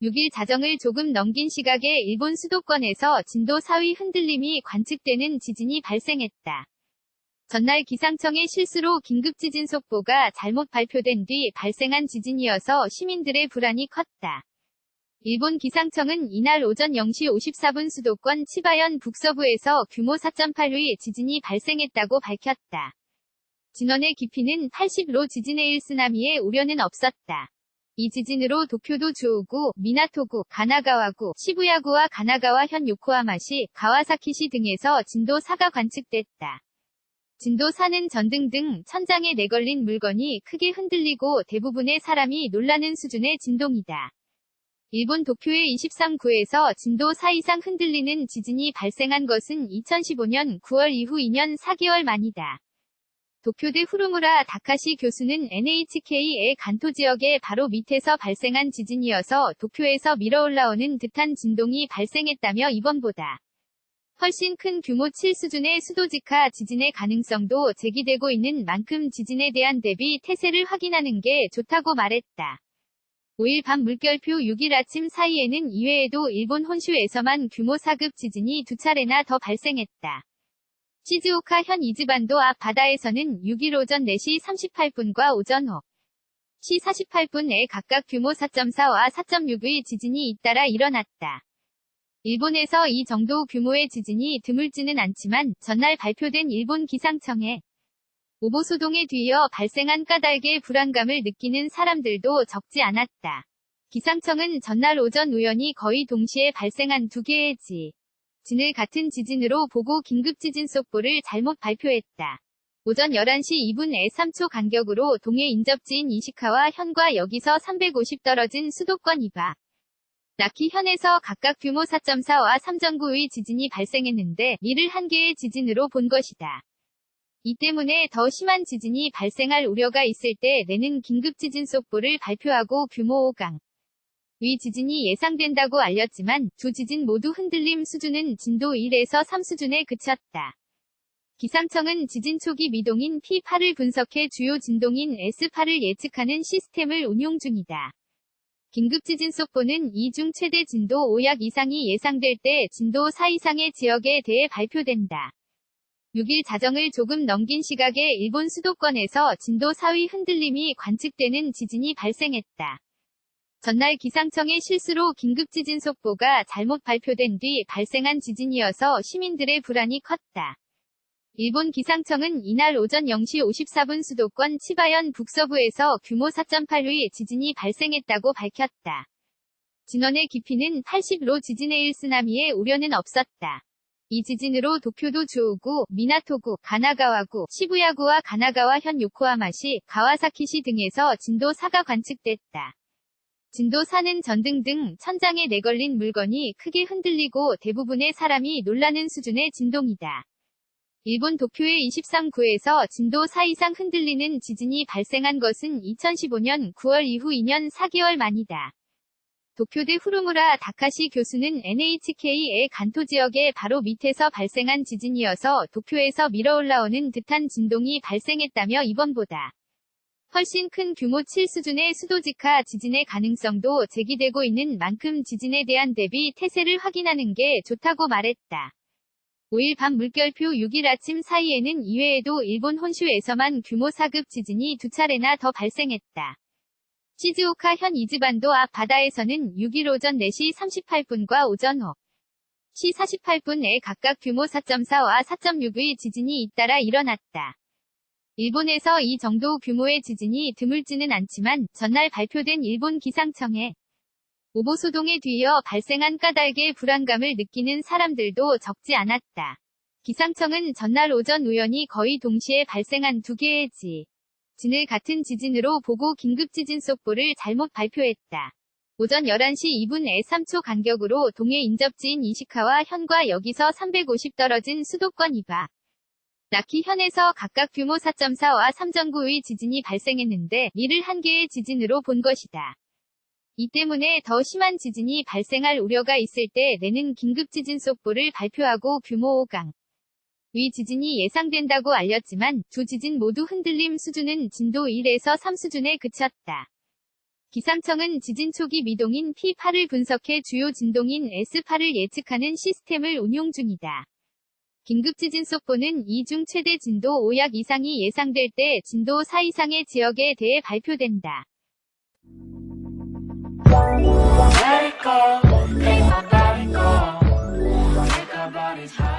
6일 자정을 조금 넘긴 시각에 일본 수도권에서 진도 4의 흔들림이 관측되는 지진이 발생했다. 전날 기상청의 실수로 긴급지진 속보가 잘못 발표된 뒤 발생한 지진이어서 시민들의 불안이 컸다. 일본 기상청은 이날 오전 0시 54분 수도권 치바현 북서부에서 규모 4.8의 지진이 발생했다고 밝혔다. 진원의 깊이는 80로 지진의 일쓰나미의 우려는 없었다. 이 지진으로 도쿄도 조우구, 미나토구, 가나가와구, 시부야구와 가나가와현 요코하마시, 가와사키시 등에서 진도 4가 관측됐다. 진도 4는 전등 등 천장에 내걸린 물건이 크게 흔들리고 대부분의 사람이 놀라는 수준의 진동이다. 일본 도쿄의 23구에서 진도 4 이상 흔들리는 지진이 발생한 것은 2015년 9월 이후 2년 4개월 만이다. 도쿄대 후루무라 다카시 교수는 NHK의 간토 지역의 바로 밑에서 발생한 지진이어서 도쿄에서 밀어올라오는 듯한 진동이 발생했다며 이번보다 훨씬 큰 규모 7 수준의 수도직하 지진의 가능성도 제기되고 있는 만큼 지진에 대한 대비 태세를 확인하는 게 좋다고 말했다. 5일 밤 물결표 6일 아침 사이에는 이외에도 일본 혼슈에서만 규모 4급 지진이 2차례나 더 발생했다. 시즈오카 현 이즈반도 앞 바다에서는 6일 오전 4시 38분과 오전 5시 48분에 각각 규모 4.4와 4.6의 지진이 잇따라 일어났다. 일본에서 이 정도 규모의 지진이 드물지는 않지만 전날 발표된 일본 기상청의 오보소동에 뒤이어 발생한 까닭에 불안감을 느끼는 사람들도 적지 않았다. 기상청은 전날 오전 우연히 거의 동시에 발생한 2개의 진을 같은 지진으로 보고 긴급지진 속보를 잘못 발표했다. 오전 11시 2분에 3초 간격으로 동해 인접지인 이시카와 현과 여기서 350 떨어진 수도권 이바 나키 현에서 각각 규모 4.4와 3.9의 지진이 발생했는데 이를 한 개의 지진으로 본 것이다. 이 때문에 더 심한 지진이 발생할 우려가 있을 때 내는 긴급지진 속보를 발표하고 규모 5강 위 지진이 예상된다고 알렸지만 두 지진 모두 흔들림 수준은 진도 1에서 3 수준에 그쳤다. 기상청은 지진 초기 미동인 P8을 분석해 주요 진동인 S8을 예측하는 시스템을 운용 중이다. 긴급지진 속보는 이 중 최대 진도 5약 이상이 예상될 때 진도 4 이상의 지역에 대해 발표된다. 6일 자정을 조금 넘긴 시각에 일본 수도권에서 진도 4의 흔들림이 관측되는 지진이 발생했다. 전날 기상청의 실수로 긴급지진 속보가 잘못 발표된 뒤 발생한 지진이어서 시민들의 불안이 컸다. 일본 기상청은 이날 오전 0시 54분 수도권 치바현 북서부에서 규모 4.8의 지진이 발생했다고 밝혔다. 진원의 깊이는 80로 지진의 일쓰나미의 우려는 없었다. 이 지진으로 도쿄도 조우구, 미나토구, 가나가와구, 시부야구와 가나가와현 요코하마시, 가와사키시 등에서 진도 4가 관측됐다. 진도 4는 전등 등 천장에 내걸린 물건이 크게 흔들리고 대부분의 사람이 놀라는 수준의 진동이다. 일본 도쿄의 23구에서 진도 4 이상 흔들리는 지진이 발생한 것은 2015년 9월 이후 2년 4개월 만이다. 도쿄대 후루무라 다카시 교수는 NHK의 간토 지역의 바로 밑에서 발생한 지진이어서 도쿄에서 밀어올라오는 듯한 진동이 발생했다며 이번보다 훨씬 큰 규모 7 수준의 수도직하 지진의 가능성도 제기되고 있는 만큼 지진에 대한 대비 태세를 확인하는 게 좋다고 말했다. 5일 밤 물결표 6일 아침 사이에는 이외에도 일본 혼슈에서만 규모 4급 지진이 2차례나 더 발생했다. 시즈오카 현 이즈반도 앞 바다에서는 6일 오전 4시 38분과 오전 5시 48분에 각각 규모 4.4와 4.6의 지진이 잇따라 일어났다. 일본에서 이 정도 규모의 지진이 드물지는 않지만 전날 발표된 일본 기상청의 오보소동에 뒤이어 발생한 까닭에 불안감을 느끼는 사람들도 적지 않았다. 기상청은 전날 오전 우연히 거의 동시에 발생한 2개의 진을 같은 지진으로 보고 긴급지진 속보를 잘못 발표했다. 오전 11시 2분에 3초 간격으로 동해 인접지인 이시카와 현과 여기서 350 떨어진 수도권 이바 나키 현에서 각각 규모 4.4와 3.9의 지진이 발생했는데 이를 한 개의 지진으로 본 것이다. 이 때문에 더 심한 지진이 발생할 우려가 있을 때 내는 긴급지진 속보를 발표하고 규모 5강 위 지진이 예상된다고 알렸지만 두 지진 모두 흔들림 수준은 진도 1에서 3 수준에 그쳤다. 기상청은 지진 초기 미동인 P8을 분석해 주요 진동인 S8을 예측하는 시스템을 운용 중이다. 긴급지진 속보는 이 중 최대 진도 5약 이상이 예상될 때 진도 4 이상의 지역에 대해 발표된다. Let it go, take my body go. Take our bodies high.